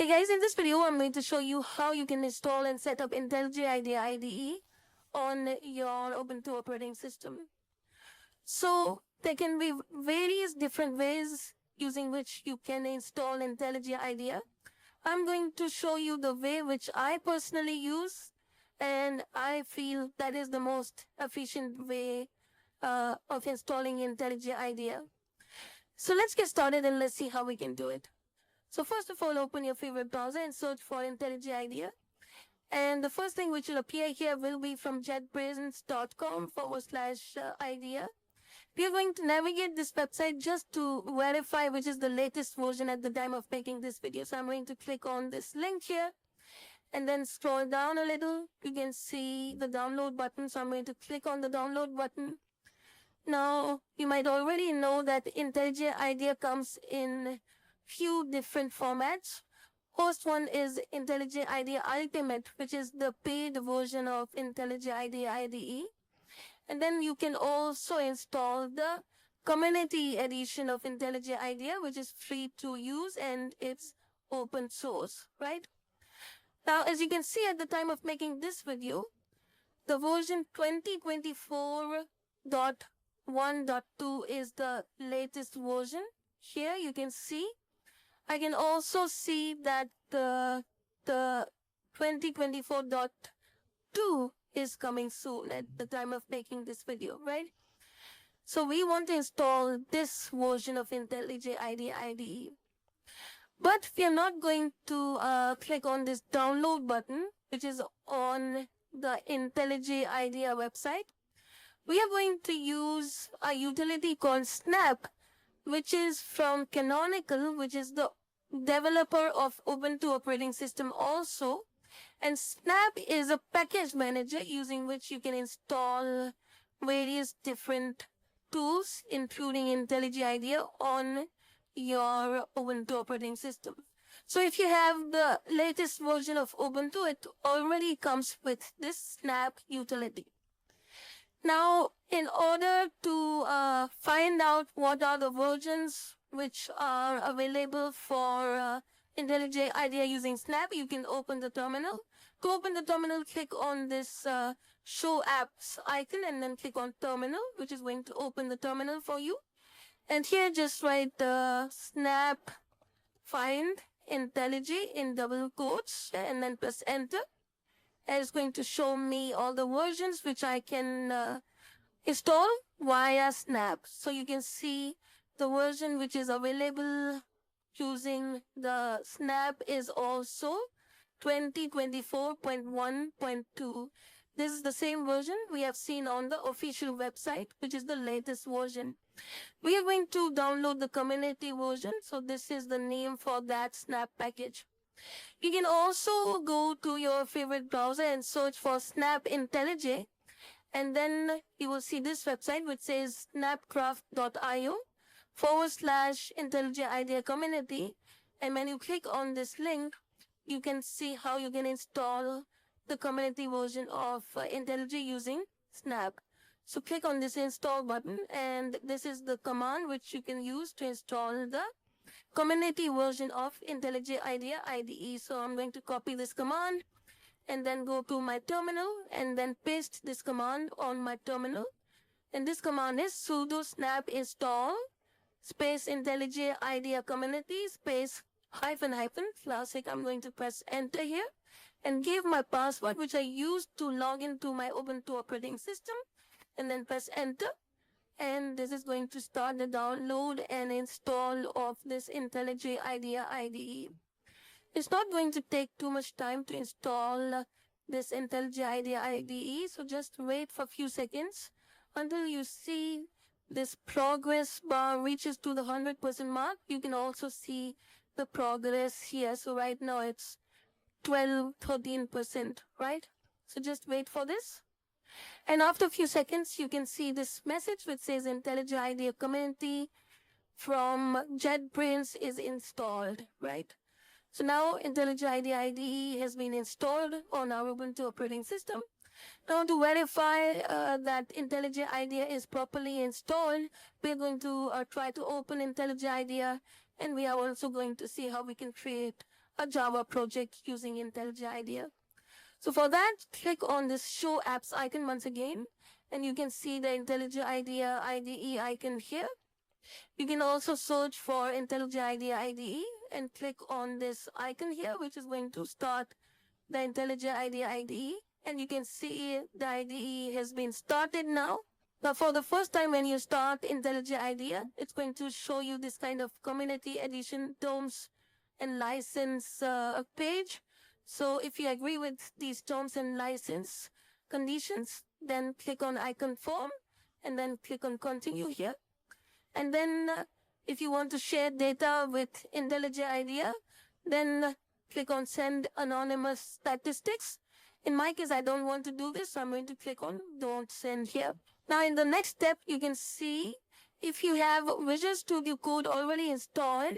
Hey guys, in this video I'm going to show you how you can install and set up IntelliJ IDEA IDE on your Ubuntu operating system. So there can be various different ways using which you can install IntelliJ IDEA. I'm going to show you the way which I personally use, and I feel that is the most efficient way of installing IntelliJ IDEA. So let's get started and let's see how we can do it. So first of all, open your favorite browser and search for IntelliJ IDEA. And the first thing which will appear here will be from JetBrains.com/IDEA. We are going to navigate this website just to verify which is the latest version at the time of making this video. So I'm going to click on this link here and then scroll down a little. You can see the download button. So I'm going to click on the download button. Now, you might already know that IntelliJ IDEA comes in few different formats. First one is IntelliJ IDEA Ultimate, which is the paid version of IntelliJ IDEA IDE. And then you can also install the community edition of IntelliJ IDEA, which is free to use and it's open source, right? Now, as you can see at the time of making this video, the version 2024.1.2 is the latest version. Here you can see. I can also see that the 2024.2 is coming soon at the time of making this video, right? So we want to install this version of IntelliJ IDEA IDE. But we are not going to click on this download button, which is on the IntelliJ IDEA website. We are going to use a utility called Snap, which is from Canonical, which is the developer of Ubuntu operating system also. And Snap is a package manager using which you can install various different tools, including IntelliJ IDEA, on your Ubuntu operating system. So if you have the latest version of Ubuntu, it already comes with this Snap utility. Now, in order to find out what are the versions which are available for IntelliJ IDEA using Snap, you can open the terminal. To open the terminal, click on this Show Apps icon and then click on Terminal, which is going to open the terminal for you. And here just write Snap find IntelliJ in double quotes and then press Enter. And it's going to show me all the versions which I can install via Snap. So you can see the version which is available using the Snap is also 2024.1.2. This is the same version we have seen on the official website, which is the latest version. We are going to download the community version. So this is the name for that Snap package. You can also go to your favorite browser and search for Snap IntelliJ. And then you will see this website which says snapcraft.io/IntelliJ IDEA community. And when you click on this link, you can see how you can install the community version of IntelliJ using Snap. So click on this install button, and this is the command which you can use to install the community version of IntelliJ IDEA IDE. So I'm going to copy this command and then go to my terminal and then paste this command on my terminal. And this command is sudo snap install space IntelliJ IDEA community space -- classic. I'm going to press enter here and give my password which I used to log into my Ubuntu operating system, and then press enter. And this is going to start the download and install of this IntelliJ IDEA IDE. It's not going to take too much time to install this IntelliJ IDEA IDE, so just wait for a few seconds until you see this progress bar reaches to the 100% mark. You can also see the progress here. So right now it's 13%, right? So just wait for this. And after a few seconds, you can see this message which says IntelliJ IDEA community from JetBrains is installed, right? So now IntelliJ IDEA IDE has been installed on our Ubuntu operating system. Now to verify that IntelliJ IDEA is properly installed, we're going to try to open IntelliJ IDEA, and we are also going to see how we can create a Java project using IntelliJ IDEA. So for that, click on this Show Apps icon once again, and you can see the IntelliJ IDEA IDE icon here. You can also search for IntelliJ IDEA IDE and click on this icon here, which is going to start the IntelliJ IDEA IDE. And you can see the IDE has been started now. Now, for the first time when you start IntelliJ IDEA, it's going to show you this kind of community edition terms and license page. So if you agree with these terms and license conditions, then click on I confirm and then click on continue here. And then if you want to share data with IntelliJ IDEA, then click on send anonymous statistics. In my case, I don't want to do this, so I'm going to click on don't send here. Now in the next step, you can see if you have Visual Studio Code already installed,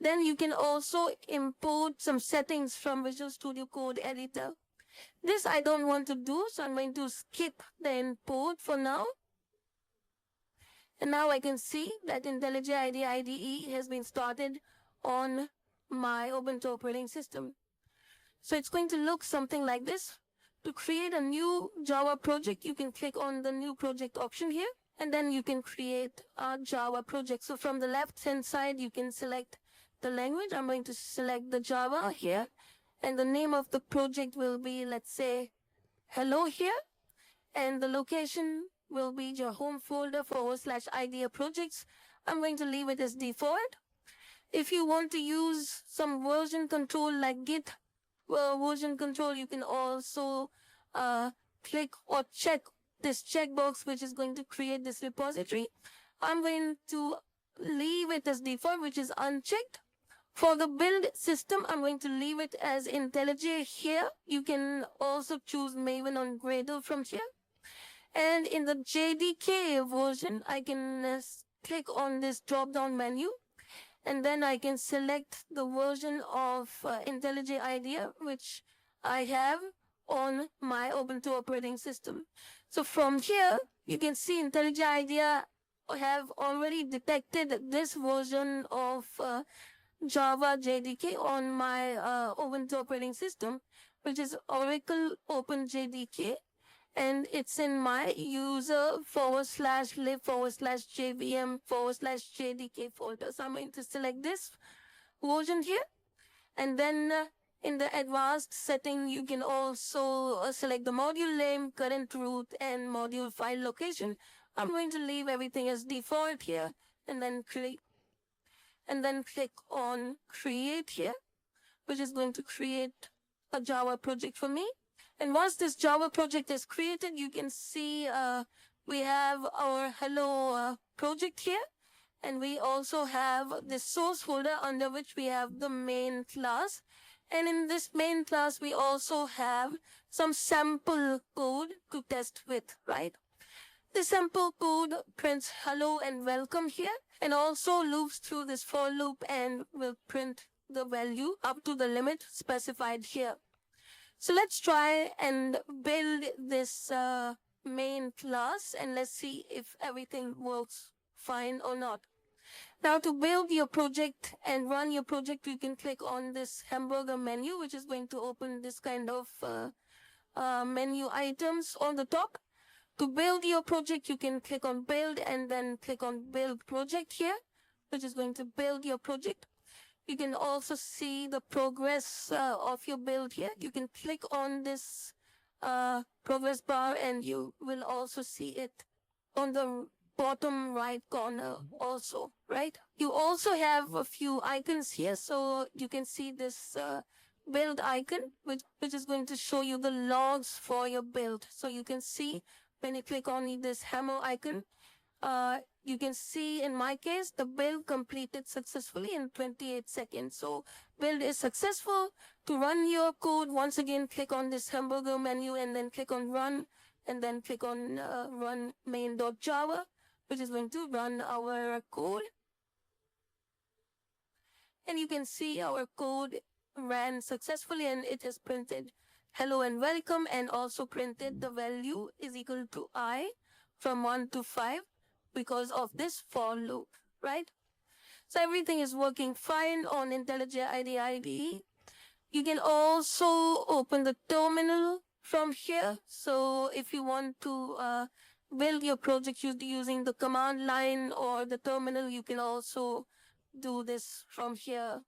then you can also import some settings from Visual Studio Code editor. This I don't want to do, so I'm going to skip the import for now. And now I can see that IntelliJ IDEA IDE has been started on my Ubuntu operating system. So it's going to look something like this. To create a new Java project, you can click on the new project option here, and then you can create a Java project. So from the left-hand side, you can select the language. I'm going to select the Java here, and the name of the project will be, let's say, hello here, and the location will be your home folder / IDEA projects. I'm going to leave it as default. If you want to use some version control like Git version control, you can also click or check this checkbox, which is going to create this repository. I'm going to leave it as default, which is unchecked. For the build system, I'm going to leave it as IntelliJ here. You can also choose Maven or Gradle from here. And in the JDK version, I can click on this drop-down menu, and then I can select the version of IntelliJ IDEA, which I have on my Ubuntu operating system. So from here, you can see IntelliJ IDEA have already detected this version of Java JDK on my Ubuntu operating system, which is Oracle Open JDK. And it's in my user /lib /jvm /jdk folder. So I'm going to select this version here. And then in the advanced setting, you can also select the module name, current root, and module file location. I'm going to leave everything as default here, and then click on create here, which is going to create a Java project for me. And once this Java project is created, you can see we have our hello project here. And we also have this source folder under which we have the main class. And in this main class, we also have some sample code to test with, right? The sample code prints hello and welcome here, and also loops through this for loop and will print the value up to the limit specified here. So let's try and build this main class, and let's see if everything works fine or not. Now to build your project and run your project, you can click on this hamburger menu, which is going to open this kind of menu items on the top. To build your project, you can click on build and then click on build project here, which is going to build your project. You can also see the progress of your build here. You can click on this progress bar and you will also see it on the bottom right corner also, right? You also have a few icons here. So you can see this build icon, which is going to show you the logs for your build. So you can see when you click on this hammer icon, you can see in my case, the build completed successfully in 28 seconds. So build is successful. To run your code, once again, click on this hamburger menu and then click on run and then click on run main.java, which is going to run our code. And you can see our code ran successfully and it has printed hello and welcome, and also printed the value is equal to I from 1 to 5 because of this for loop, right? So everything is working fine on IntelliJ IDEA IDE. You can also open the terminal from here. So if you want to build your project using the command line or the terminal, you can also do this from here.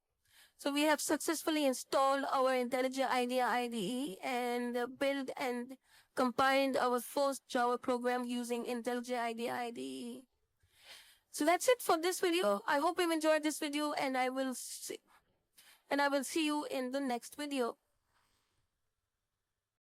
So we have successfully installed our IntelliJ IDEA IDE and built and compiled our first Java program using IntelliJ IDEA IDE. So that's it for this video. I hope you've enjoyed this video, and I will see you in the next video.